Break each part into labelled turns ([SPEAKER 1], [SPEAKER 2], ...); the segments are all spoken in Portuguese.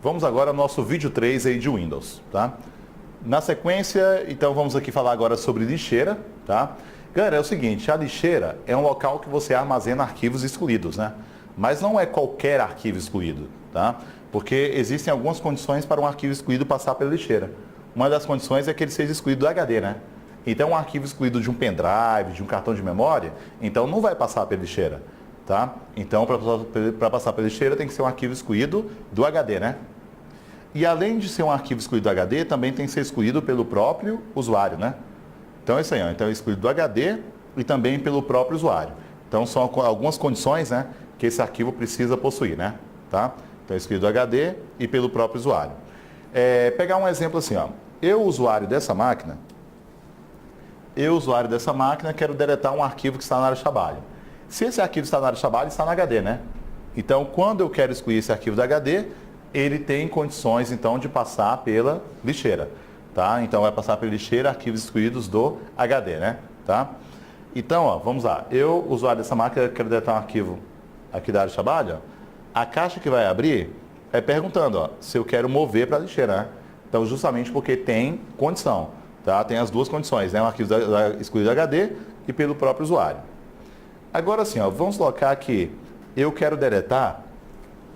[SPEAKER 1] vamos agora ao nosso vídeo 3 aí de Windows, tá? Na sequência, então vamos aqui falar agora sobre lixeira, tá? Galera, é o seguinte, a lixeira é um local que você armazena arquivos excluídos, né? Mas não é qualquer arquivo excluído, tá? Porque existem algumas condições para um arquivo excluído passar pela lixeira. Uma das condições é que ele seja excluído do HD, né? Então, um arquivo excluído de um pendrive, de um cartão de memória, então não vai passar pela lixeira, tá? Então, para passar pela lixeira tem que ser um arquivo excluído do HD, né? E além de ser um arquivo excluído do HD, também tem que ser excluído pelo próprio usuário, né? Então é isso aí, ó. Então é excluído do HD e também pelo próprio usuário. Então são algumas condições, né, que esse arquivo precisa possuir, né? Tá? Então é excluído do HD e pelo próprio usuário. Pegar um exemplo assim, ó. Eu, usuário dessa máquina, quero deletar um arquivo que está na área de trabalho. Se esse arquivo está na área de trabalho, está no HD, né? Então, quando eu quero excluir esse arquivo do HD, ele tem condições, então, de passar pela lixeira, tá? Então, vai passar pela lixeira arquivos excluídos do HD, né? Tá? Então, ó, vamos lá. Eu, usuário dessa máquina, quero deletar um arquivo aqui da área de trabalho, ó. A caixa que vai abrir é perguntando, ó, se eu quero mover para a lixeira, né? Então, justamente porque tem condição, tá? Tem as duas condições, né? Um arquivo excluído do HD e pelo próprio usuário. Agora, assim, ó, vamos colocar que eu quero deletar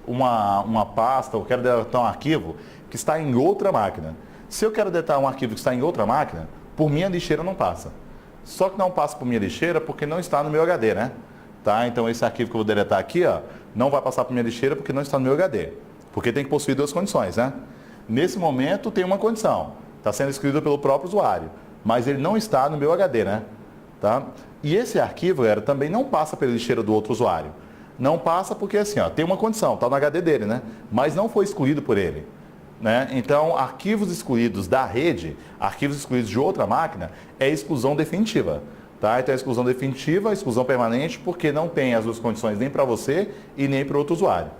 [SPEAKER 1] uma pasta, eu quero deletar um arquivo que está em outra máquina. Se eu quero deletar um arquivo que está em outra máquina, por minha lixeira não passa. Só que não passa por minha lixeira porque não está no meu HD, né? Tá? Então esse arquivo que eu vou deletar aqui, ó, não vai passar por minha lixeira porque não está no meu HD. Porque tem que possuir duas condições, né? Nesse momento tem uma condição. Está sendo escrito pelo próprio usuário, mas ele não está no meu HD, né? Tá? E esse arquivo, galera, também não passa pela lixeira do outro usuário. Não passa porque assim, ó, tem uma condição, está no HD dele, né? Mas não foi excluído por ele. Né? Então, arquivos excluídos da rede, arquivos excluídos de outra máquina, é exclusão definitiva. Tá? Então, é exclusão definitiva, exclusão permanente, porque não tem as duas condições nem para você e nem para o outro usuário.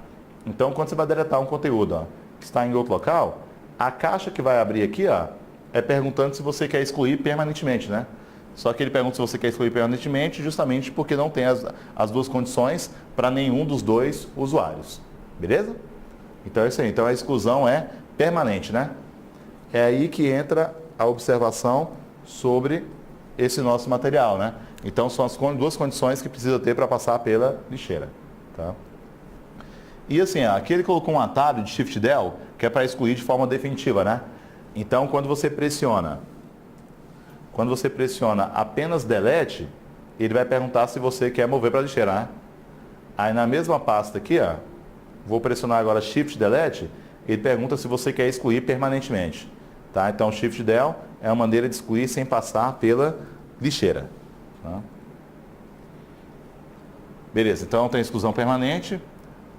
[SPEAKER 1] Então, quando você vai deletar um conteúdo, ó, que está em outro local, a caixa que vai abrir aqui, ó, é perguntando se você quer excluir permanentemente, né? Só que ele pergunta se você quer excluir permanentemente, justamente porque não tem as duas condições para nenhum dos dois usuários. Beleza? Então é isso aí. Então a exclusão é permanente, né? É aí que entra a observação sobre esse nosso material, né? Então são as duas condições que precisa ter para passar pela lixeira, tá? E assim, aqui ele colocou um atalho de Shift Del, que é para excluir de forma definitiva, né? Então quando você pressiona apenas Delete, ele vai perguntar se você quer mover para a lixeira, né? Aí na mesma pasta aqui, ó, vou pressionar agora Shift Delete, ele pergunta se você quer excluir permanentemente. Tá? Então, Shift Del é uma maneira de excluir sem passar pela lixeira. Tá? Beleza, então tem exclusão permanente.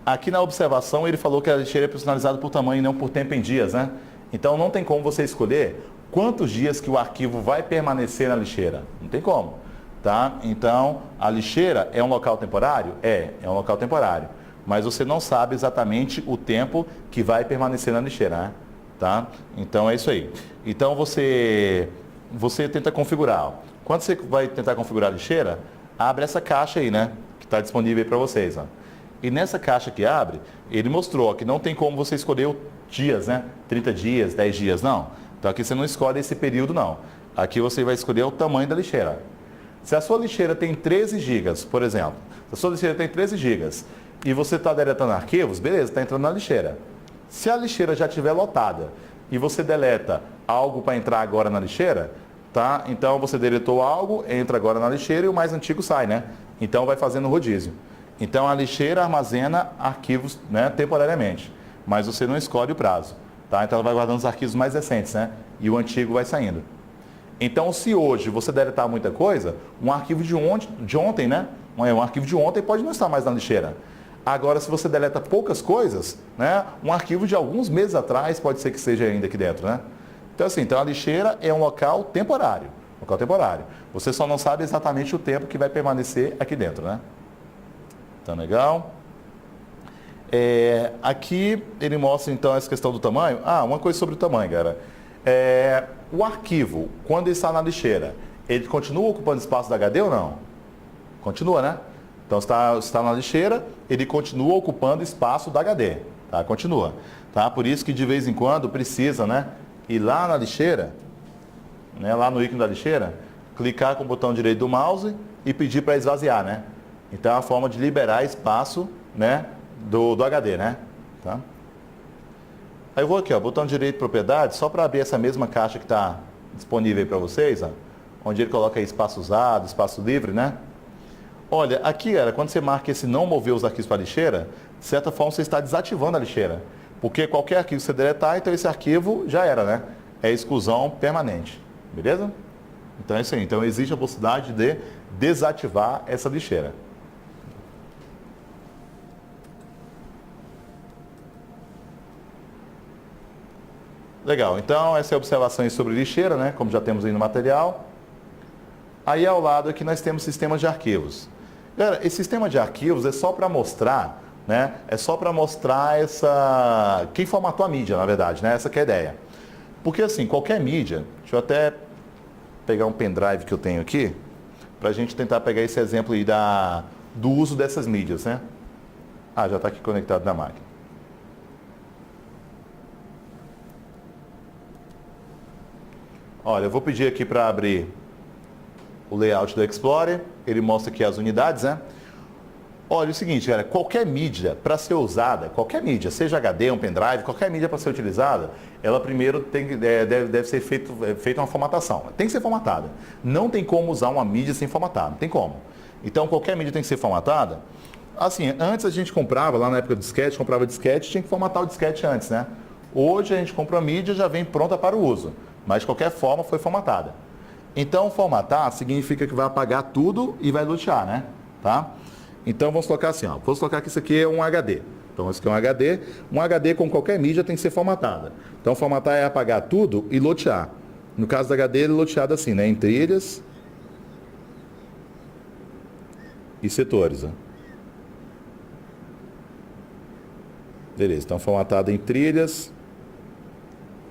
[SPEAKER 1] Aqui na observação ele falou que a lixeira é personalizada por tamanho e não por tempo em dias, né? Então não tem como você escolher quantos dias que o arquivo vai permanecer na lixeira. Não tem como. Tá? Então, a lixeira é um local temporário? É um local temporário. Mas você não sabe exatamente o tempo que vai permanecer na lixeira, né? Tá? Então é isso aí. Então você tenta configurar. Ó. Quando você vai tentar configurar a lixeira, abre essa caixa aí, né? Que está disponível aí para vocês. Ó. E nessa caixa que abre, ele mostrou que não tem como você escolher dias, né? 30 dias, 10 dias, não. Então aqui você não escolhe esse período, não. Aqui você vai escolher o tamanho da lixeira. Se a sua lixeira tem 13 GB, por exemplo, se a sua lixeira tem 13 GB, e você está deletando arquivos, beleza, está entrando na lixeira. Se a lixeira já estiver lotada e você deleta algo para entrar agora na lixeira, tá? Então você deletou algo, entra agora na lixeira e o mais antigo sai, né? Então vai fazendo rodízio. Então a lixeira armazena arquivos, né, temporariamente, mas você não escolhe o prazo, tá? Então ela vai guardando os arquivos mais recentes, né? E o antigo vai saindo. Então se hoje você deletar muita coisa, um arquivo de ontem, né? Um arquivo de ontem pode não estar mais na lixeira. Agora, se você deleta poucas coisas, né, um arquivo de alguns meses atrás pode ser que seja ainda aqui dentro, né? Então, assim, então a lixeira é um local temporário. Local temporário. Você só não sabe exatamente o tempo que vai permanecer aqui dentro, né? Então, legal. Aqui ele mostra, então, essa questão do tamanho. Uma coisa sobre o tamanho, galera. O arquivo, quando ele está na lixeira, ele continua ocupando espaço da HD ou não? Continua, né? Então, está na lixeira, ele continua ocupando espaço da HD, Tá? Continua. Tá? Por isso que de vez em quando precisa, né, ir lá na lixeira, né, lá no ícone da lixeira, clicar com o botão direito do mouse e pedir para esvaziar, né? Então é uma forma de liberar espaço, né, do HD, né? Tá? Aí eu vou aqui, ó, botão direito propriedades, só para abrir essa mesma caixa que está disponível aí para vocês, ó, onde ele coloca aí espaço usado, espaço livre, né? Olha, aqui, cara, quando você marca esse não mover os arquivos para a lixeira, de certa forma você está desativando a lixeira. Porque qualquer arquivo que você deletar, então esse arquivo já era, né? É exclusão permanente. Beleza? Então é isso aí. Então existe a possibilidade de desativar essa lixeira. Legal, então essa é a observação sobre lixeira, né? Como já temos aí no material. Aí ao lado aqui nós temos sistema de arquivos. Galera, esse sistema de arquivos é só para mostrar, né? É só para mostrar quem formatou a mídia, na verdade, né? Essa que é a ideia. Porque assim, qualquer mídia, deixa eu até pegar um pendrive que eu tenho aqui, para a gente tentar pegar esse exemplo aí do uso dessas mídias, né? Ah, já está aqui conectado na máquina. Olha, eu vou pedir aqui para abrir o layout do Explorer, ele mostra aqui as unidades, né? Olha, é o seguinte, galera, qualquer mídia para ser usada, qualquer mídia, seja HD, um pendrive, qualquer mídia para ser utilizada, ela primeiro deve ser feita uma formatação. Tem que ser formatada. Não tem como usar uma mídia sem formatar, não tem como. Então, qualquer mídia tem que ser formatada. Assim, antes a gente comprava, lá na época do disquete, comprava disquete, tinha que formatar o disquete antes, né? Hoje a gente compra a mídia, já vem pronta para o uso. Mas de qualquer forma foi formatada. Então formatar significa que vai apagar tudo e vai lutear, né? Tá? Então vamos colocar assim, ó. Vamos colocar que isso aqui é um HD. Então esse aqui é um HD. Um HD com qualquer mídia tem que ser formatada. Então formatar é apagar tudo e lotear. No caso do HD ele é loteado assim, né? Em trilhas e setores. Ó. Beleza, então formatado em trilhas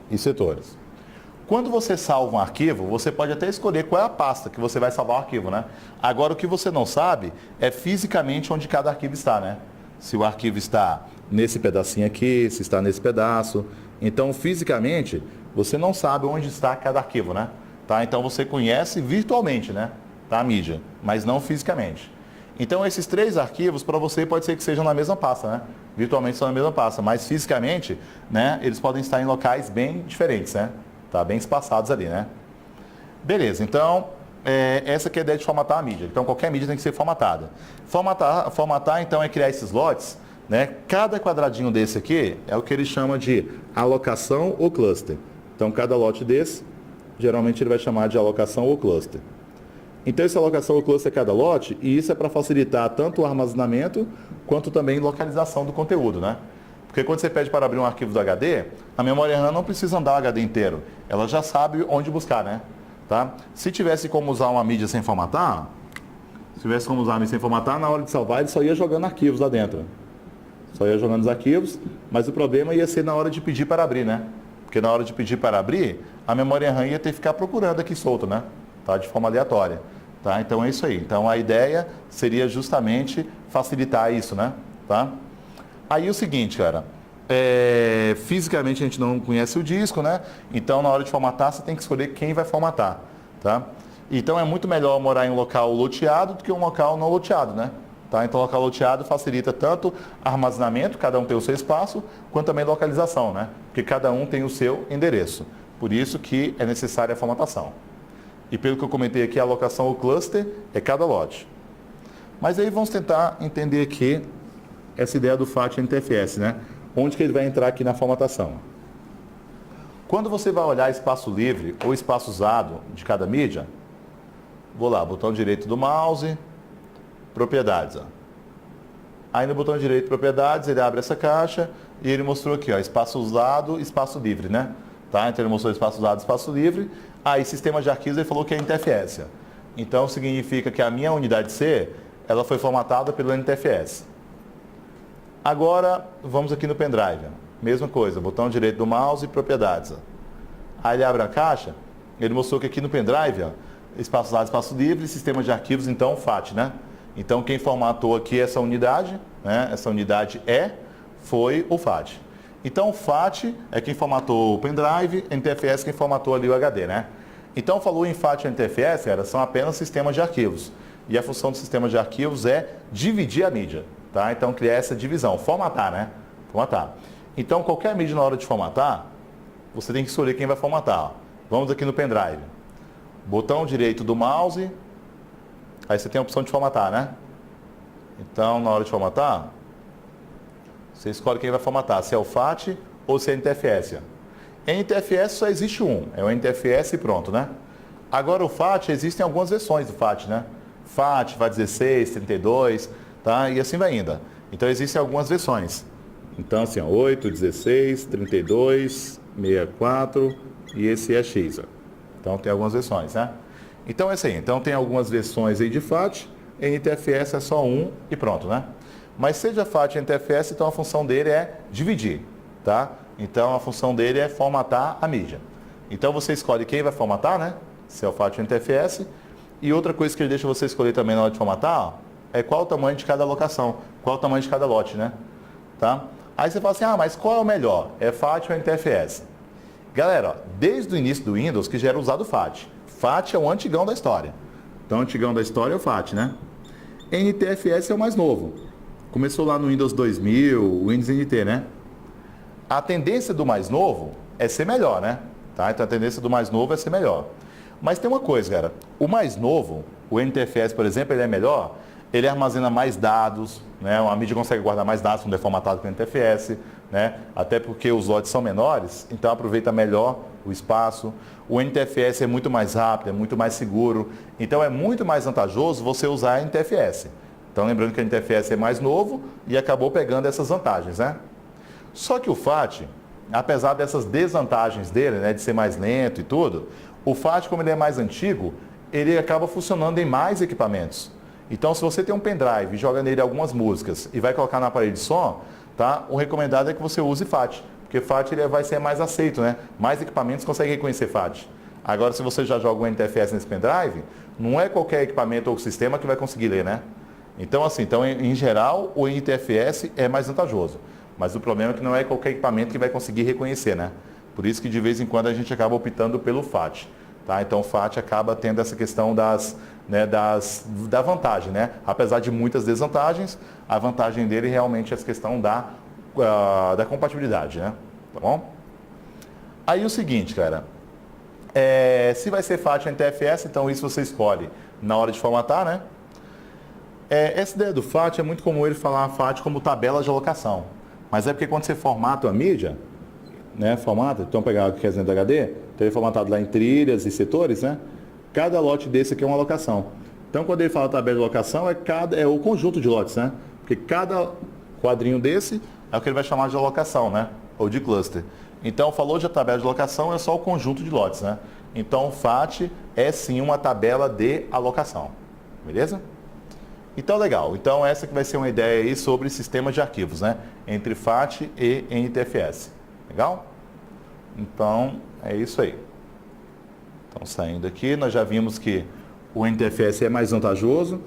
[SPEAKER 1] e setores. Quando você salva um arquivo, você pode até escolher qual é a pasta que você vai salvar o arquivo, né? Agora, o que você não sabe é fisicamente onde cada arquivo está, né? Se o arquivo está nesse pedacinho aqui, se está nesse pedaço. Então, fisicamente, você não sabe onde está cada arquivo, né? Tá? Então, você conhece virtualmente, né? Tá? A mídia, mas não fisicamente. Então, esses 3 arquivos, para você, pode ser que sejam na mesma pasta, né? Virtualmente são na mesma pasta, mas fisicamente, né? Eles podem estar em locais bem diferentes, né? Tá bem espaçados ali, né? Beleza, então, essa que é a ideia de formatar a mídia. Então, qualquer mídia tem que ser formatada. Formatar então, é criar esses lotes, né? Cada quadradinho desse aqui é o que ele chama de alocação ou cluster. Então, cada lote desse, geralmente ele vai chamar de alocação ou cluster. Então, essa alocação ou cluster é cada lote, e isso é para facilitar tanto o armazenamento, quanto também localização do conteúdo, né? Porque quando você pede para abrir um arquivo do HD, a memória RAM não precisa andar o HD inteiro. Ela já sabe onde buscar, né? Tá? Se tivesse como usar uma mídia sem formatar, na hora de salvar, ele só ia jogando arquivos lá dentro. Só ia jogando os arquivos, mas o problema ia ser na hora de pedir para abrir, né? Porque na hora de pedir para abrir, a memória RAM ia ter que ficar procurando aqui solto, né? Tá? De forma aleatória. Tá? Então é isso aí. Então a ideia seria justamente facilitar isso, né? Tá? Aí o seguinte, cara, fisicamente a gente não conhece o disco, né? Então na hora de formatar você tem que escolher quem vai formatar, tá? Então é muito melhor morar em um local loteado do que um local não loteado, né? Tá? Então o local loteado facilita tanto armazenamento, cada um tem o seu espaço, quanto também localização, né? Porque cada um tem o seu endereço. Por isso que é necessária a formatação. E pelo que eu comentei aqui, a alocação ou cluster é cada lote. Mas aí vamos tentar entender aqui essa ideia do FAT NTFS, né? Onde que ele vai entrar aqui na formatação. Quando você vai olhar espaço livre ou espaço usado de cada mídia, vou lá, botão direito do mouse, propriedades. Ó. Aí no botão direito propriedades, ele abre essa caixa e ele mostrou aqui, ó, espaço usado, espaço livre, né? Tá? Então ele mostrou espaço usado, espaço livre. Aí sistema de arquivos, ele falou que é NTFS. Então significa que a minha unidade C, ela foi formatada pelo NTFS. Agora, vamos aqui no pendrive. Mesma coisa, botão direito do mouse e propriedades. Ó. Aí ele abre a caixa, ele mostrou que aqui no pendrive, ó, espaço usado, espaço livre, sistema de arquivos, então FAT, né? Então quem formatou aqui essa unidade, né? Essa unidade E, foi o FAT. Então o FAT é quem formatou o pendrive, NTFS quem formatou ali o HD, né? Então falou em FAT e NTFS, cara, são apenas sistemas de arquivos. E a função do sistema de arquivos é dividir a mídia, tá? Então criar essa divisão, formatar, né? Formatar. Então qualquer mídia na hora de formatar, você tem que escolher quem vai formatar. Vamos aqui no pendrive. Botão direito do mouse, aí você tem a opção de formatar, né? Então na hora de formatar, você escolhe quem vai formatar, se é o FAT ou se é NTFS. NTFS só existe um, é o NTFS e pronto, né? Agora o FAT, existem algumas versões do FAT, né? FAT, FAT16, 32, tá? E assim vai indo. Então existem algumas versões. Então assim, ó, 8, 16, 32, 64 e esse é X. Ó. Então tem algumas versões, né? Então é assim, então tem algumas versões aí de FAT, NTFS é só um e pronto, né? Mas seja FAT ou NTFS, então a função dele é dividir, tá? Então a função dele é formatar a mídia. Então você escolhe quem vai formatar, né? Se é o FAT ou NTFS. E outra coisa que ele deixa você escolher também na hora de formatar, ó, é qual o tamanho de cada alocação, qual o tamanho de cada lote, né? Tá? Aí você fala assim, mas qual é o melhor? É FAT ou NTFS? Galera, ó, desde o início do Windows que já era usado o FAT. FAT é o antigão da história. Então o antigão da história é o FAT, né? NTFS é o mais novo. Começou lá no Windows 2000, Windows NT, né? A tendência do mais novo é ser melhor, né? Tá? Então a tendência do mais novo é ser melhor. Mas tem uma coisa, cara. O mais novo, o NTFS, por exemplo, ele é melhor, ele armazena mais dados, né? A mídia consegue guardar mais dados quando é formatado com o NTFS, né? Até porque os lotes são menores, então aproveita melhor o espaço. O NTFS é muito mais rápido, é muito mais seguro, então é muito mais vantajoso você usar NTFS. Então lembrando que o NTFS é mais novo e acabou pegando essas vantagens, né? Só que o FAT, apesar dessas desvantagens dele, né, de ser mais lento e tudo, o FAT, como ele é mais antigo, ele acaba funcionando em mais equipamentos. Então, se você tem um pendrive e joga nele algumas músicas e vai colocar na aparelho de som, tá? O recomendado é que você use FAT, porque FAT ele vai ser mais aceito, né? Mais equipamentos conseguem reconhecer FAT. Agora, se você já joga um NTFS nesse pendrive, não é qualquer equipamento ou sistema que vai conseguir ler, né? Então, assim, em geral, o NTFS é mais vantajoso. Mas o problema é que não é qualquer equipamento que vai conseguir reconhecer, né? Por isso que de vez em quando a gente acaba optando pelo FAT. Tá? Então o FAT acaba tendo essa questão da vantagem, né? Apesar de muitas desvantagens, a vantagem dele realmente é essa questão da compatibilidade, né? Tá bom? Aí o seguinte, cara, se vai ser FAT ou NTFS, então isso você escolhe na hora de formatar, né? Essa ideia do FAT é muito comum ele falar FAT como tabela de alocação. Mas é porque quando você formata a mídia, né, então pegar o que é dentro do HD, então ele é formatado lá em trilhas e setores, né? Cada lote desse aqui é uma alocação. Então quando ele fala tabela de alocação, é o conjunto de lotes, né? Porque cada quadrinho desse é o que ele vai chamar de alocação, né? Ou de cluster. Então falou de tabela de alocação, é só o conjunto de lotes, né? Então o FAT é sim uma tabela de alocação. Beleza? Então, legal. Então, essa que vai ser uma ideia aí sobre sistemas de arquivos, né? Entre FAT e NTFS. Legal? Então, é isso aí. Então, saindo aqui, nós já vimos que o NTFS é mais vantajoso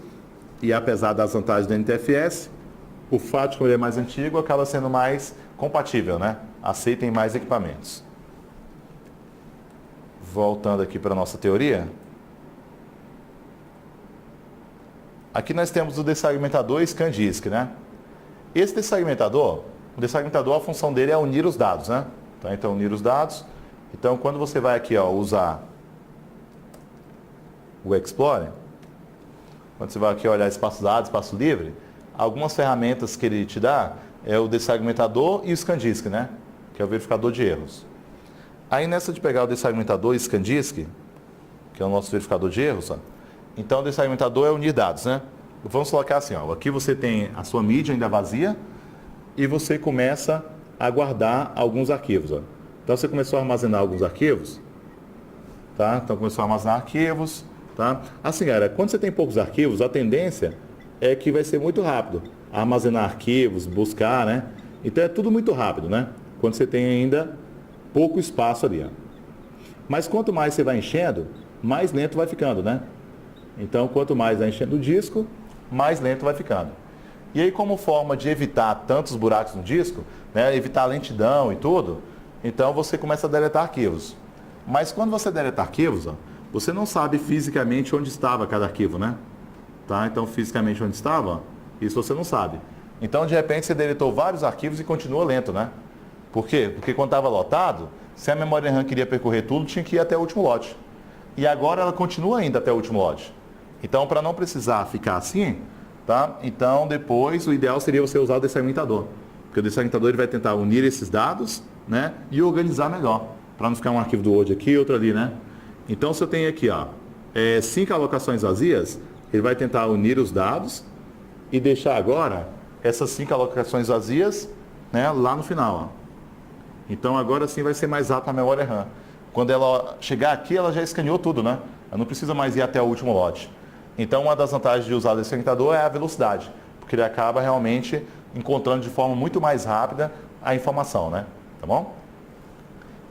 [SPEAKER 1] e, apesar das vantagens do NTFS, o FAT, como ele é mais antigo, acaba sendo mais compatível, né? Aceita em mais equipamentos. Voltando aqui para a nossa teoria. Aqui nós temos o desfragmentador e ScanDisk, né? Esse desfragmentador, a função dele é unir os dados, né? Então, unir os dados. Então, quando você vai aqui, ó, usar o Explorer, quando você vai aqui olhar espaço dado, espaço livre, algumas ferramentas que ele te dá é o desfragmentador e o ScanDisk, né? Que é o verificador de erros. Aí, nessa de pegar o desfragmentador e ScanDisk, que é o nosso verificador de erros, ó, então, o desfragmentador é unir dados, né? Vamos colocar assim, ó, aqui você tem a sua mídia ainda vazia e você começa a guardar alguns arquivos, ó. Então, você começou a armazenar alguns arquivos, tá? Então, começou a armazenar arquivos, tá? Assim, galera, quando você tem poucos arquivos, a tendência é que vai ser muito rápido. Armazenar arquivos, buscar, né? Então, é tudo muito rápido, né? Quando você tem ainda pouco espaço ali, ó. Mas quanto mais você vai enchendo, mais lento vai ficando, né? Então, quanto mais vai enchendo o disco, mais lento vai ficando. E aí, como forma de evitar tantos buracos no disco, né, evitar lentidão e tudo, então você começa a deletar arquivos. Mas quando você deleta arquivos, ó, você não sabe fisicamente onde estava cada arquivo, né? Tá? Então, fisicamente onde estava, isso você não sabe. Então, de repente, você deletou vários arquivos e continua lento, né? Por quê? Porque quando estava lotado, se a memória RAM queria percorrer tudo, tinha que ir até o último lote. E agora ela continua indo até o último lote. Então, para não precisar ficar assim, tá? Então, depois, o ideal seria você usar o desfragmentador. Porque o desfragmentador ele vai tentar unir esses dados, né? E organizar melhor. Para não ficar um arquivo do Word aqui e outro ali, né? Então, se eu tenho aqui, ó, 5 alocações vazias, ele vai tentar unir os dados e deixar agora essas 5 alocações vazias, né, lá no final, ó. Então, agora sim vai ser mais rápido a memória RAM. Quando ela chegar aqui, ela já escaneou tudo, né? Ela não precisa mais ir até o último lote. Então, uma das vantagens de usar o desfragmentador é a velocidade, porque ele acaba realmente encontrando de forma muito mais rápida a informação, né? Tá bom?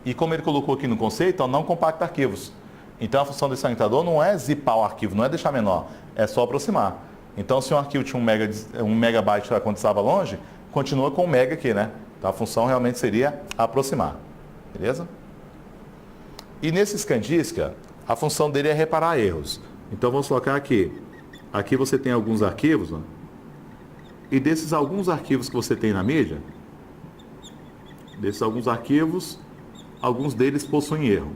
[SPEAKER 1] E como ele colocou aqui no conceito, ó, não compacta arquivos. Então, a função do desfragmentador não é zipar o arquivo, não é deixar menor, é só aproximar. Então, se um arquivo tinha 1 megabyte quando estava longe, continua com 1 mega aqui, né? Então, a função realmente seria aproximar. Beleza? E nesse ScanDisk, a função dele é reparar erros. Então, vamos colocar aqui. Aqui você tem alguns arquivos, ó. E desses alguns arquivos que você tem na mídia, desses alguns arquivos, alguns deles possuem erro.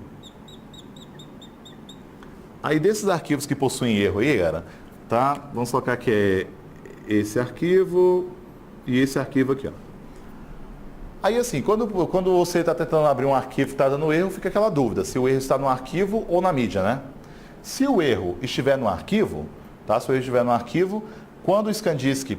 [SPEAKER 1] Aí desses arquivos que possuem erro aí, galera, tá? Vamos colocar que é esse arquivo e esse arquivo aqui, ó. Aí assim, quando você está tentando abrir um arquivo que está dando erro, fica aquela dúvida, se o erro está no arquivo ou na mídia, né? Se o erro estiver no arquivo, tá? Se o erro estiver no arquivo, quando o ScanDisk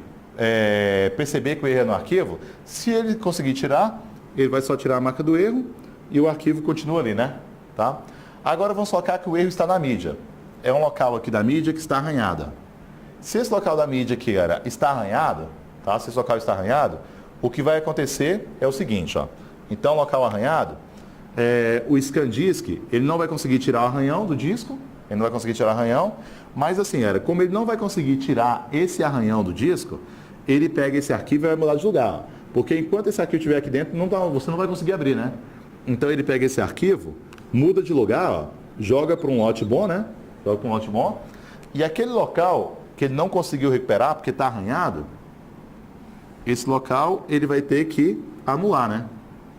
[SPEAKER 1] perceber que o erro é no arquivo, se ele conseguir tirar, ele vai só tirar a marca do erro e o arquivo continua ali, né? Tá? Agora vamos colocar que o erro está na mídia. É um local aqui da mídia que está arranhada. Se esse local da mídia aqui, galera, está arranhado, tá? Se esse local está arranhado, o que vai acontecer é o seguinte, ó. Então, local arranhado, o ScanDisk, ele não vai conseguir tirar o arranhão do disco, ele não vai conseguir tirar o arranhão, mas assim, como ele não vai conseguir tirar esse arranhão do disco, ele pega esse arquivo e vai mudar de lugar, ó. Porque enquanto esse arquivo estiver aqui dentro, você não vai conseguir abrir, né? Então, ele pega esse arquivo, muda de lugar, ó, joga para um lote bom, né? Joga para um lote bom. E aquele local que ele não conseguiu recuperar porque está arranhado, esse local ele vai ter que anular, né?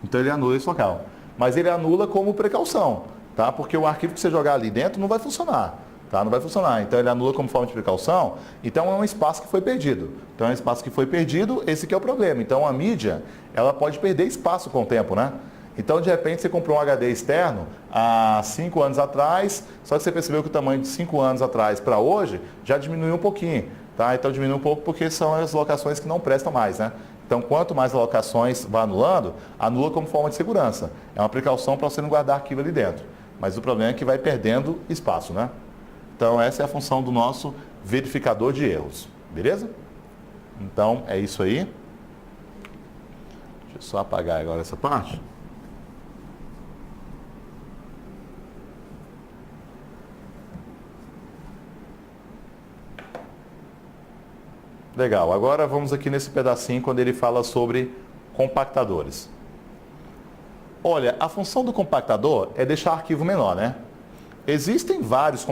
[SPEAKER 1] Então ele anula esse local. Mas ele anula como precaução, tá? Porque o arquivo que você jogar ali dentro não vai funcionar, tá? Não vai funcionar. Então ele anula como forma de precaução. Então é um espaço que foi perdido. Então é um espaço que foi perdido, esse que é o problema. Então a mídia, ela pode perder espaço com o tempo, né? Então, de repente, você comprou um HD externo há 5 anos atrás, só que você percebeu que o tamanho de 5 anos atrás para hoje já diminuiu um pouquinho, tá? Então, diminui um pouco porque são as locações que não prestam mais, né? Então, quanto mais locações vai anulando, anula como forma de segurança. É uma precaução para você não guardar arquivo ali dentro. Mas o problema é que vai perdendo espaço, né? Então, essa é a função do nosso verificador de erros, beleza? Então, é isso aí. Deixa eu só apagar agora essa parte. Legal, agora vamos aqui nesse pedacinho quando ele fala sobre compactadores. Olha, a função do compactador é deixar arquivo menor, né? Existem vários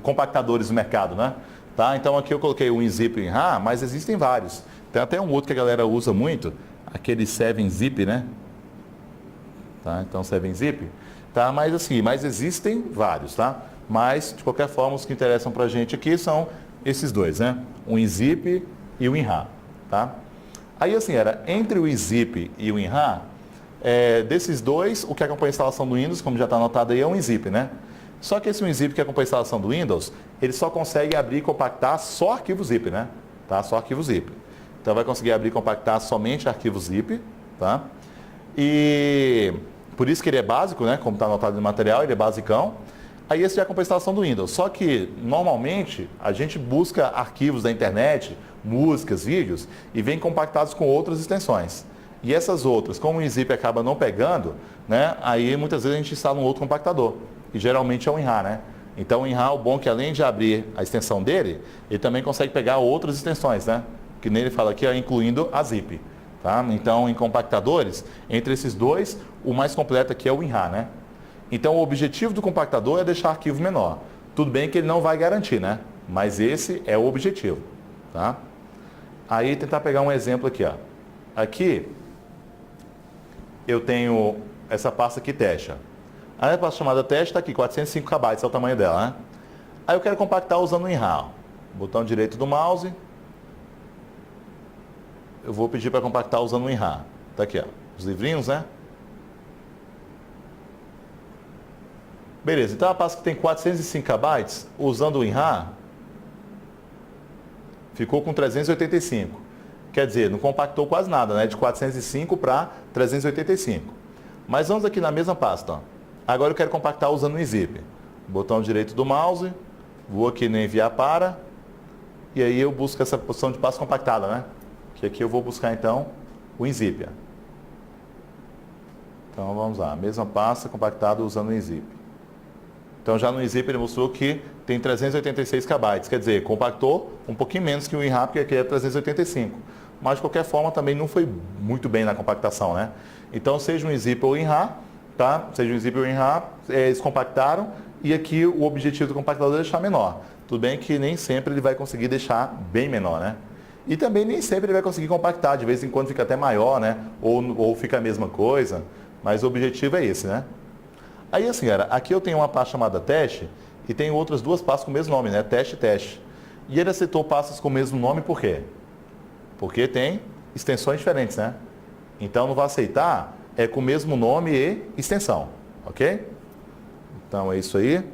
[SPEAKER 1] compactadores no mercado, né? Tá? Então aqui eu coloquei o WinZip e o WinRAR, mas existem vários. Tem até um outro que a galera usa muito, aquele 7-Zip, né? Tá? Então 7-Zip, tá? Mas assim, existem vários, tá? Mas de qualquer forma os que interessam pra gente aqui são esses dois, né? O WinZip e o WinRAR, tá? Aí assim, entre o WinZip e o WinRAR, desses dois, o que acompanha a instalação do Windows, como já está anotado aí, é o WinZip, né? Só que esse WinZip que acompanha a instalação do Windows, ele só consegue abrir e compactar só arquivo zip, né? Tá? Só arquivo zip. Então vai conseguir abrir e compactar somente arquivo zip, tá? E por isso que ele é básico, né? Como está anotado no material, ele é basicão. Aí esse já acompanha a instalação do Windows. Só que, normalmente, a gente busca arquivos da internet, músicas, vídeos, e vem compactados com outras extensões. E essas outras, como o WinZip acaba não pegando, né? Aí muitas vezes a gente instala um outro compactador, que geralmente é o WinRAR, né? Então o WinRAR, o bom é que além de abrir a extensão dele, ele também consegue pegar outras extensões, né? que nem ele fala aqui, incluindo a zip. Tá? Então, em compactadores, entre esses dois, o mais completo aqui é o WinRAR, né? Então, o objetivo do compactador é deixar arquivo menor. Tudo bem que ele não vai garantir, né? Mas esse é o objetivo, tá? Aí, tentar pegar um exemplo aqui, ó. Aqui, eu tenho essa pasta aqui, teste. A pasta chamada teste está aqui, 405 KB, é o tamanho dela, né? Aí eu quero compactar usando o WinRAR. Botão direito do mouse. Eu vou pedir para compactar usando o WinRAR. Tá aqui, ó, os livrinhos, né? Beleza, então a pasta que tem 405 KB, usando o WinRAR, ficou com 385. Quer dizer, não compactou quase nada, né? De 405 para 385. Mas vamos aqui na mesma pasta, ó. Agora eu quero compactar usando o WinZip. Botão direito do mouse, vou aqui no enviar para, e aí eu busco essa posição de pasta compactada, né? Que aqui eu vou buscar então o WinZip. Então vamos lá, mesma pasta compactada usando o WinZip. Então já no WinZip ele mostrou que tem 386 KB, quer dizer, compactou um pouquinho menos que o WinRAR, porque aqui é 385. Mas de qualquer forma também não foi muito bem na compactação, né? Então seja o WinZip ou o WinRAR, tá? Seja o WinZip ou o WinRAR, eles compactaram e aqui o objetivo do compactador é deixar menor. Tudo bem que nem sempre ele vai conseguir deixar bem menor, né? E também nem sempre ele vai conseguir compactar, de vez em quando fica até maior, né? Ou fica a mesma coisa, mas o objetivo é esse, né? Aí assim, galera, aqui eu tenho uma pasta chamada teste e tenho outras duas pastas com o mesmo nome, né? Teste e teste. E ele aceitou pastas com o mesmo nome por quê? Porque tem extensões diferentes, né? Então não vai aceitar com o mesmo nome e extensão, ok? Então é isso aí.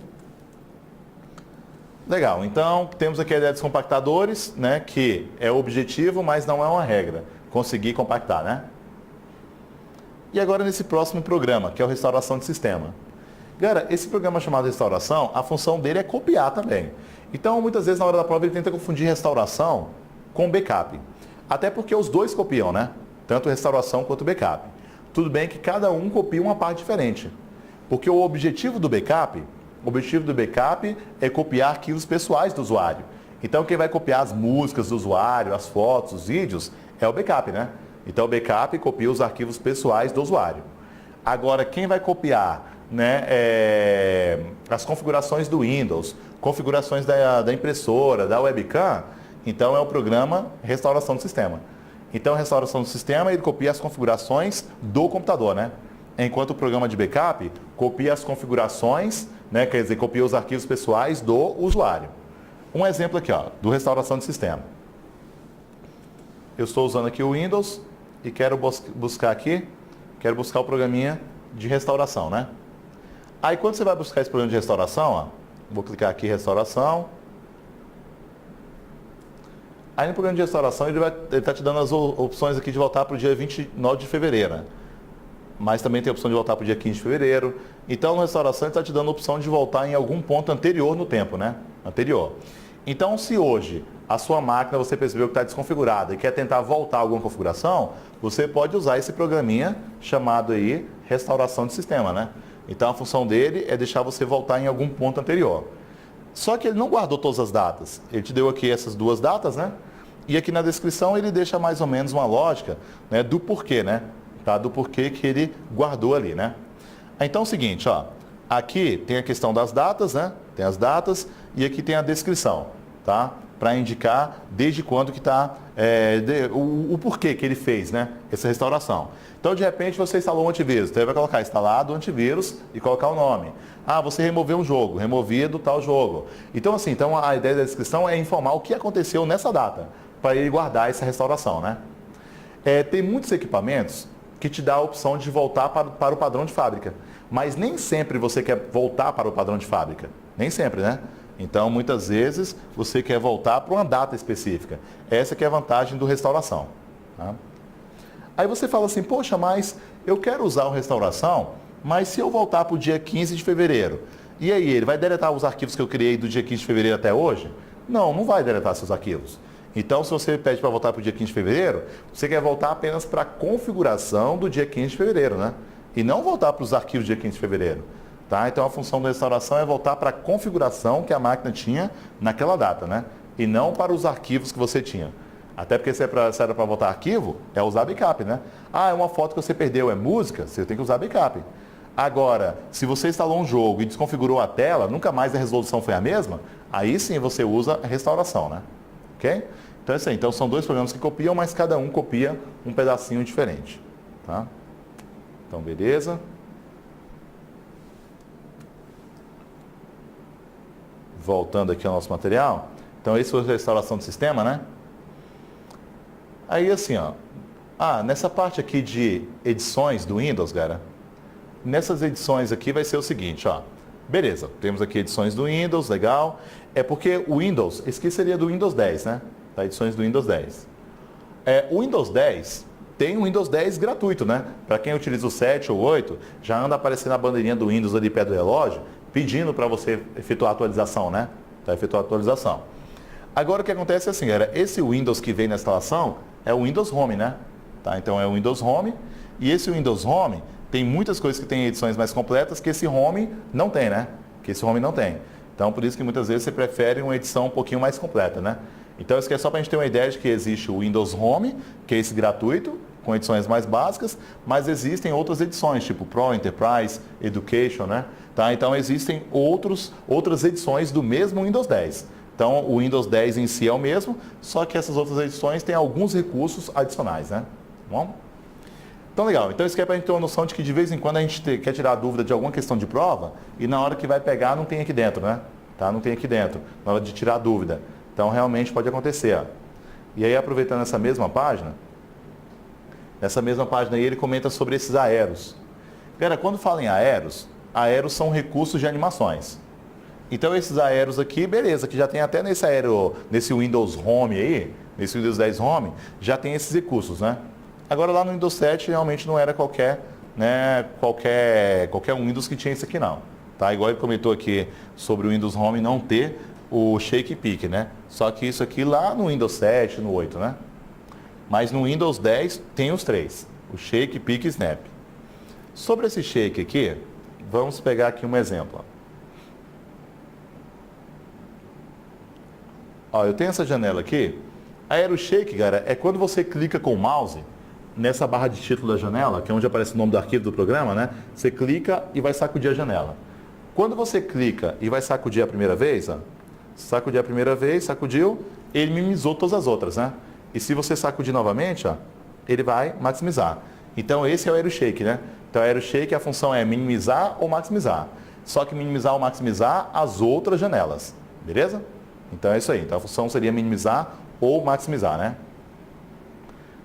[SPEAKER 1] Legal, então temos aqui a ideia dos compactadores, né? Que é o objetivo, mas não é uma regra. Conseguir compactar, né? E agora nesse próximo programa, que é o restauração de sistema. Galera, esse programa chamado restauração, a função dele é copiar também. Então, muitas vezes na hora da prova ele tenta confundir restauração com backup. Até porque os dois copiam, né? Tanto restauração quanto backup. Tudo bem que cada um copia uma parte diferente. Porque o objetivo do backup é copiar arquivos pessoais do usuário. Então, quem vai copiar as músicas do usuário, as fotos, os vídeos, é o backup, né? Então, o backup copia os arquivos pessoais do usuário. Agora, quem vai copiar, né, as configurações do Windows, configurações da impressora, da webcam, então é o programa restauração do sistema. Então, restauração do sistema, ele copia as configurações do computador, né? Enquanto o programa de backup copia as configurações, né, quer dizer, copia os arquivos pessoais do usuário. Um exemplo aqui, ó, do restauração de sistema. Eu estou usando aqui o Windows e quero buscar o programinha de restauração, né? Aí quando você vai buscar esse programa de restauração, ó, vou clicar aqui em restauração. Aí no programa de restauração ele está te dando as opções aqui de voltar para o dia 29 de fevereiro, né? Mas também tem a opção de voltar para o dia 15 de fevereiro. Então, na restauração, ele está te dando a opção de voltar em algum ponto anterior no tempo, né? Anterior. Então, se hoje a sua máquina você percebeu que está desconfigurada e quer tentar voltar a alguma configuração, você pode usar esse programinha chamado aí restauração de sistema, né? Então, a função dele é deixar você voltar em algum ponto anterior. Só que ele não guardou todas as datas. Ele te deu aqui essas duas datas, né? E aqui na descrição ele deixa mais ou menos uma lógica, né, do porquê, né? Tá? Do porquê que ele guardou ali, né? Então é o seguinte, ó. Aqui tem a questão das datas, né? Tem as datas e aqui tem a descrição, tá? Para indicar desde quando que está, o porquê que ele fez, né? Essa restauração. Então, de repente, você instalou um antivírus. Então, ele vai colocar instalado antivírus e colocar o nome. Ah, você removeu um jogo, removido tal jogo. Então, assim, a ideia da descrição é informar o que aconteceu nessa data, para ele guardar essa restauração, né? Tem muitos equipamentos que te dá a opção de voltar para o padrão de fábrica. Mas nem sempre você quer voltar para o padrão de fábrica. Nem sempre, né? Então, muitas vezes, você quer voltar para uma data específica. Essa que é a vantagem do restauração. Tá? Aí você fala assim, poxa, mas eu quero usar o restauração, mas se eu voltar para o dia 15 de fevereiro, e aí, ele vai deletar os arquivos que eu criei do dia 15 de fevereiro até hoje? Não, não vai deletar seus arquivos. Então, se você pede para voltar para o dia 15 de fevereiro, você quer voltar apenas para a configuração do dia 15 de fevereiro, né? E não voltar para os arquivos do dia 15 de fevereiro. Tá? Então, a função da restauração é voltar para a configuração que a máquina tinha naquela data, né? E não para os arquivos que você tinha. Até porque se era para voltar arquivo, é usar backup, né? Ah, é uma foto que você perdeu, é música, você tem que usar backup. Agora, se você instalou um jogo e desconfigurou a tela, nunca mais a resolução foi a mesma, aí sim você usa a restauração, né? Ok? Então é isso aí. Então são dois programas que copiam, mas cada um copia um pedacinho diferente. Tá? Então, beleza. Voltando aqui ao nosso material. Então, esse foi a restauração do sistema, né? Aí, assim, ó. Nessa parte aqui de edições do Windows, galera. Nessas edições aqui vai ser o seguinte, ó. Beleza, temos aqui edições do Windows, legal. É porque o Windows, esse aqui seria do Windows 10, né? Tá, edições do Windows 10. O Windows 10 tem o Windows 10 gratuito, né? Para quem utiliza o 7 ou 8, já anda aparecendo a bandeirinha do Windows ali perto do relógio, pedindo para você efetuar a atualização, né? Para efetuar a atualização. Agora o que acontece é assim, galera, esse Windows que vem na instalação é o Windows Home, né? Tá? Então é o Windows Home, e esse Windows Home tem muitas coisas que tem edições mais completas que esse Home não tem, né? Que esse Home não tem. Então por isso que muitas vezes você prefere uma edição um pouquinho mais completa, né? Então isso aqui é só para a gente ter uma ideia de que existe o Windows Home, que é esse gratuito, com edições mais básicas, mas existem outras edições, tipo Pro, Enterprise, Education, né? Tá? Então existem outras edições do mesmo Windows 10. Então o Windows 10 em si é o mesmo, só que essas outras edições têm alguns recursos adicionais, né? Tá bom? Então legal, então isso aqui é para a gente ter uma noção de que de vez em quando a gente quer tirar a dúvida de alguma questão de prova e na hora que vai pegar não tem aqui dentro, né? Tá? Não tem aqui dentro, na hora de tirar a dúvida. Então realmente pode acontecer. Ó. E aí aproveitando essa mesma página, aí ele comenta sobre esses aeros. Galera, quando fala em aeros são recursos de animações. Então esses aeros aqui, beleza, que já tem até nesse Windows Home aí, nesse Windows 10 Home, já tem esses recursos, né? Agora lá no Windows 7 realmente não era qualquer Windows que tinha isso aqui não. Tá? Igual ele comentou aqui sobre o Windows Home não ter o Shake Pick, né? Só que isso aqui lá no Windows 7, no 8, né? Mas no Windows 10 tem os três, o Shake, Pick e Snap. Sobre esse Shake aqui, vamos pegar aqui um exemplo. Ó, eu tenho essa janela aqui. Aero Shake, galera, é quando você clica com o mouse nessa barra de título da janela, que é onde aparece o nome do arquivo do programa, né? Você clica e vai sacudir a janela. Quando você clica e vai sacudir a primeira vez, ó, sacudir a primeira vez, sacudiu, ele minimizou todas as outras, né? E se você sacudir novamente, ó, ele vai maximizar. Então esse é o Aero Shake, né? Então o Aero Shake, a função é minimizar ou maximizar. Só que minimizar ou maximizar as outras janelas, beleza? Então é isso aí. Então a função seria minimizar ou maximizar, né?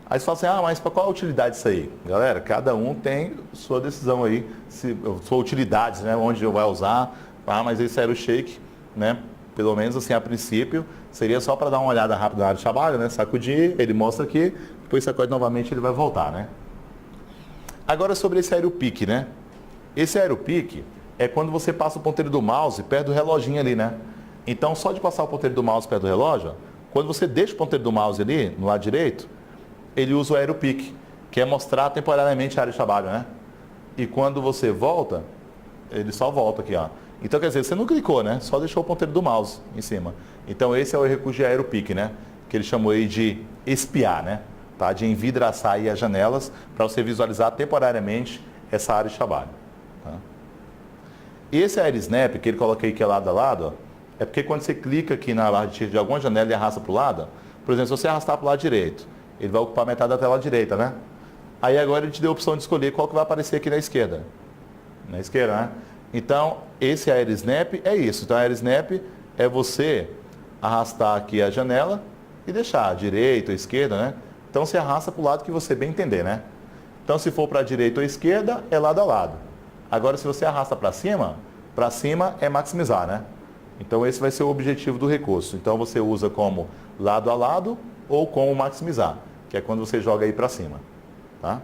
[SPEAKER 1] Aí você fala assim, mas para qual a utilidade isso aí? Galera, cada um tem sua decisão aí, sua utilidade, né? Onde vai usar. Mas esse Aero Shake, né? Pelo menos assim, a princípio, seria só para dar uma olhada rápida na área de trabalho, né? Sacudir, ele mostra aqui, depois sacode novamente, ele vai voltar, né? Agora sobre esse Aero Pick, né? Esse Aero Pick é quando você passa o ponteiro do mouse perto do reloginho ali, né? Então, só de passar o ponteiro do mouse perto do relógio, quando você deixa o ponteiro do mouse ali, no lado direito, ele usa o Aero Pick, que é mostrar temporariamente a área de trabalho, né? E quando você volta, ele só volta aqui, ó. Então, quer dizer, você não clicou, né? Só deixou o ponteiro do mouse em cima. Então, esse é o recurso de Aero Pick, né? Que ele chamou aí de espiar, né? Tá? De envidraçar aí as janelas para você visualizar temporariamente essa área de trabalho. Tá? E esse Aero Snap, que ele coloquei aqui lado a lado, ó, é porque quando você clica aqui na barra de alguma janela e arrasta para o lado, por exemplo, se você arrastar para o lado direito, ele vai ocupar metade da tela direita, né? Aí agora ele te deu a opção de escolher qual que vai aparecer aqui na esquerda. Na esquerda, né? Então, esse Aero Snap é isso. Então, Aero Snap é você arrastar aqui a janela e deixar a direita ou a esquerda, né? Então, você arrasta para o lado que você bem entender, né? Então, se for para a direita ou a esquerda, é lado a lado. Agora, se você arrasta para cima é maximizar, né? Então, esse vai ser o objetivo do recurso. Então, você usa como lado a lado ou como maximizar, que é quando você joga aí para cima, tá?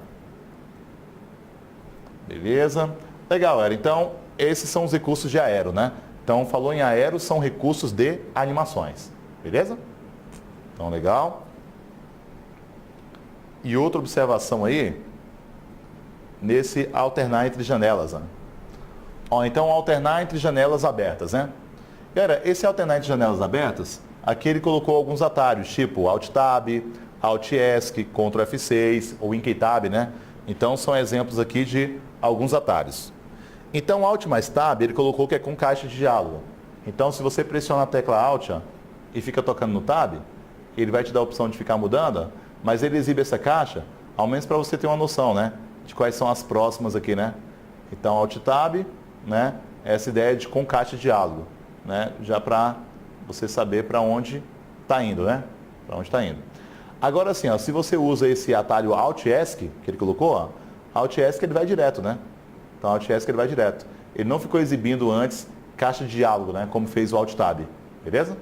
[SPEAKER 1] Beleza? Legal, galera. Então, esses são os recursos de aero, né? Então, falou em aero, são recursos de animações, beleza? Então, legal. E outra observação aí, nesse alternar entre janelas, né? Ó, então, alternar entre janelas abertas, né? Galera, esse alternar entre janelas abertas Aqui ele colocou alguns atalhos, tipo Alt Tab, Alt ESC, Ctrl F6 ou Inky Tab, né? Então são exemplos aqui de alguns atalhos. Então Alt mais Tab ele colocou que é com caixa de diálogo. Então se você pressiona a tecla Alt ó, e fica tocando no Tab, ele vai te dar a opção de ficar mudando, ó, mas ele exibe essa caixa, ao menos para você ter uma noção, né? De quais são as próximas aqui, né? Então Alt Tab, né? Essa ideia de com caixa de diálogo, né? Já para você saber para onde está indo, né? Para onde está indo. Agora assim, ó, se você usa esse atalho Alt ESC, que ele colocou, ó, Alt ESC ele vai direto, né? Então Alt ESC ele vai direto. Ele não ficou exibindo antes caixa de diálogo, né? Como fez o Alt Tab, beleza?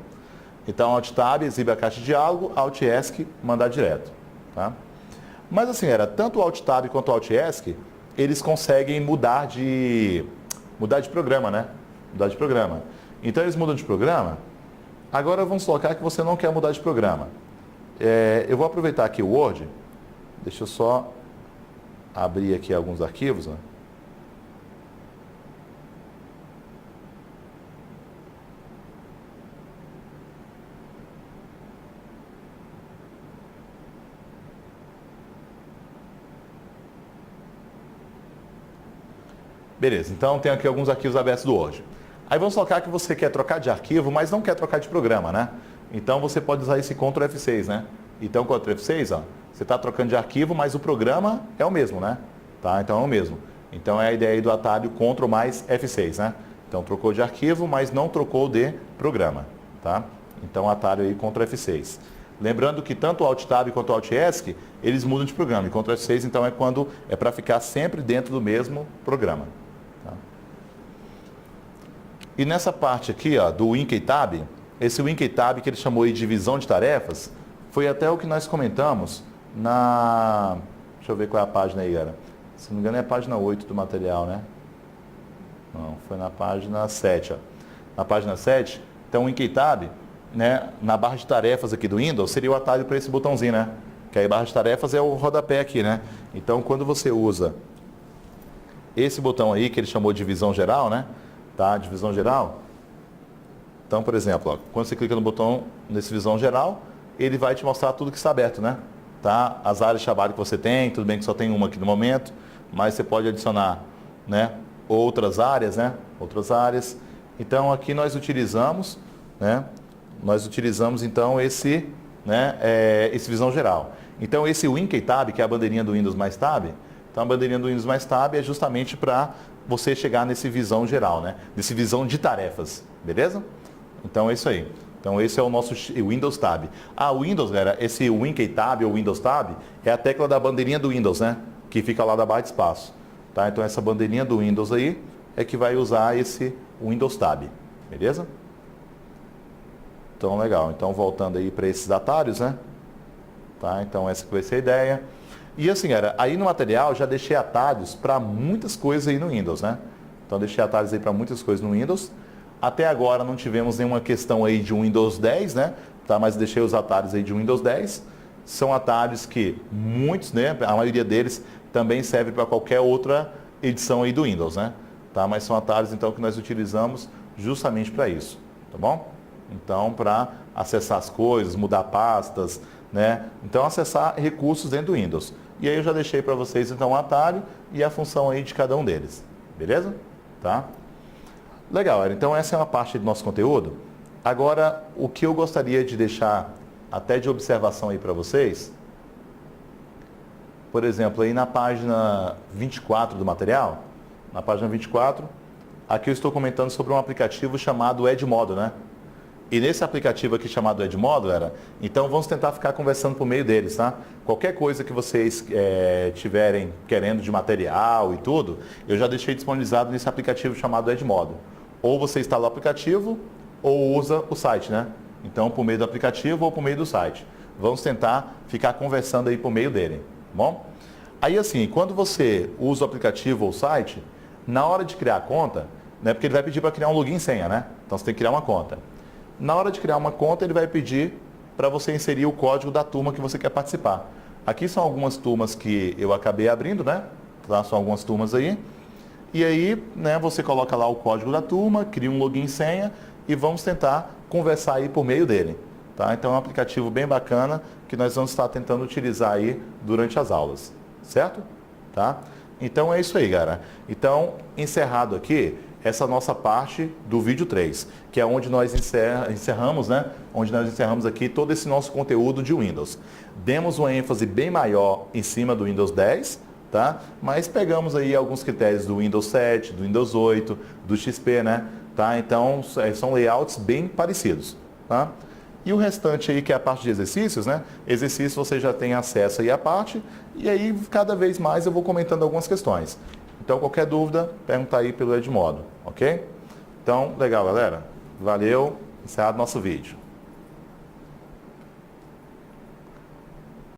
[SPEAKER 1] Então Alt Tab exibe a caixa de diálogo, Alt ESC mandar direto, tá? Mas assim, tanto o Alt Tab quanto o Alt ESC, eles conseguem mudar de programa, né? Mudar de programa. Então eles mudam de programa. Agora vamos colocar que você não quer mudar de programa. Eu vou aproveitar aqui o Word. Deixa eu só abrir aqui alguns arquivos. Ó. Beleza, então tem aqui alguns arquivos abertos do Word. Aí vamos colocar que você quer trocar de arquivo, mas não quer trocar de programa, né? Então você pode usar esse Ctrl F6, né? Então Ctrl F6, ó, você está trocando de arquivo, mas o programa é o mesmo, né? Tá? Então é o mesmo. Então é a ideia aí do atalho Ctrl mais F6, né? Então trocou de arquivo, mas não trocou de programa, tá? Então atalho aí Ctrl F6. Lembrando que tanto o Alt Tab quanto o Alt ESC, eles mudam de programa. E Ctrl F6 então é quando é para ficar sempre dentro do mesmo programa. E nessa parte aqui, ó, do Inky Tab, esse Inky Tab que ele chamou de divisão de tarefas, foi até o que nós comentamos na... Deixa eu ver qual é a página aí, galera. Se não me engano é a página 8 do material, né? Não, foi na página 7, ó. Na página 7, então o Inky Tab, né, na barra de tarefas aqui do Windows, seria o atalho para esse botãozinho, né? Que aí a barra de tarefas é o rodapé aqui, né? Então quando você usa esse botão aí, que ele chamou de divisão geral, né? Tá? Divisão geral. Então, por exemplo, ó, quando você clica no botão nesse visão geral, ele vai te mostrar tudo que está aberto, né? Tá? As áreas de trabalho que você tem, tudo bem que só tem uma aqui no momento, mas você pode adicionar, né, outras áreas, né? Outras áreas. Então, aqui nós utilizamos, né? Nós utilizamos então esse, né, esse visão geral. Então, esse Inky Tab, que é a bandeirinha do Windows mais Tab, então a bandeirinha do Windows mais Tab é justamente para você chegar nesse visão geral, né? Nesse visão de tarefas, beleza? Então é isso aí. Então esse é o nosso Windows Tab. Ah, o Windows, galera, esse Inky Tab ou Windows Tab é a tecla da bandeirinha do Windows, né? Que fica lá da barra de espaço. Tá? Então essa bandeirinha do Windows aí é que vai usar esse Windows Tab, beleza? Então legal. Então voltando aí para esses atalhos, né? Tá? Então essa que vai ser a ideia. E assim, aí no material já deixei atalhos para muitas coisas aí no Windows, né? Então deixei atalhos aí para muitas coisas no Windows. Até agora não tivemos nenhuma questão aí de Windows 10, né? Tá? Mas deixei os atalhos aí de Windows 10. São atalhos que muitos, né? A maioria deles também serve para qualquer outra edição aí do Windows, né? Tá? Mas são atalhos então que nós utilizamos justamente para isso, tá bom? Então para acessar as coisas, mudar pastas, né? Então acessar recursos dentro do Windows. E aí eu já deixei para vocês então o atalho e a função aí de cada um deles. Beleza? Tá? Legal, então essa é uma parte do nosso conteúdo. Agora, o que eu gostaria de deixar até de observação aí para vocês, por exemplo, aí na página 24 do material, na página 24, aqui eu estou comentando sobre um aplicativo chamado Edmodo, né? E nesse aplicativo aqui chamado Edmodo, então vamos tentar ficar conversando por meio deles, tá? Qualquer coisa que vocês tiverem querendo de material e tudo, eu já deixei disponibilizado nesse aplicativo chamado Edmodo. Ou você instala o aplicativo ou usa o site, né? Então, por meio do aplicativo ou por meio do site. Vamos tentar ficar conversando aí por meio dele, tá bom? Aí assim, quando você usa o aplicativo ou o site, na hora de criar a conta, né? Porque ele vai pedir para criar um login e senha, né? Então você tem que criar uma conta. Na hora de criar uma conta, ele vai pedir para você inserir o código da turma que você quer participar. Aqui são algumas turmas que eu acabei abrindo, né? Tá? São algumas turmas aí. E aí, né, você coloca lá o código da turma, cria um login e senha e vamos tentar conversar aí por meio dele. Tá? Então é um aplicativo bem bacana que nós vamos estar tentando utilizar aí durante as aulas, certo? Tá? Então é isso aí, galera. Então, encerrado aqui essa nossa parte do vídeo 3, que é onde nós encerramos, né? Onde nós encerramos aqui todo esse nosso conteúdo de Windows. Demos uma ênfase bem maior em cima do Windows 10, tá? Mas pegamos aí alguns critérios do Windows 7, do Windows 8, do XP, né? Tá? Então, são layouts bem parecidos, tá? E o restante aí, que é a parte de exercícios, né? Exercícios você já tem acesso aí à parte, e aí cada vez mais eu vou comentando algumas questões. Então, qualquer dúvida, pergunta aí pelo Edmodo, ok? Então, legal, galera. Valeu, encerrado nosso vídeo.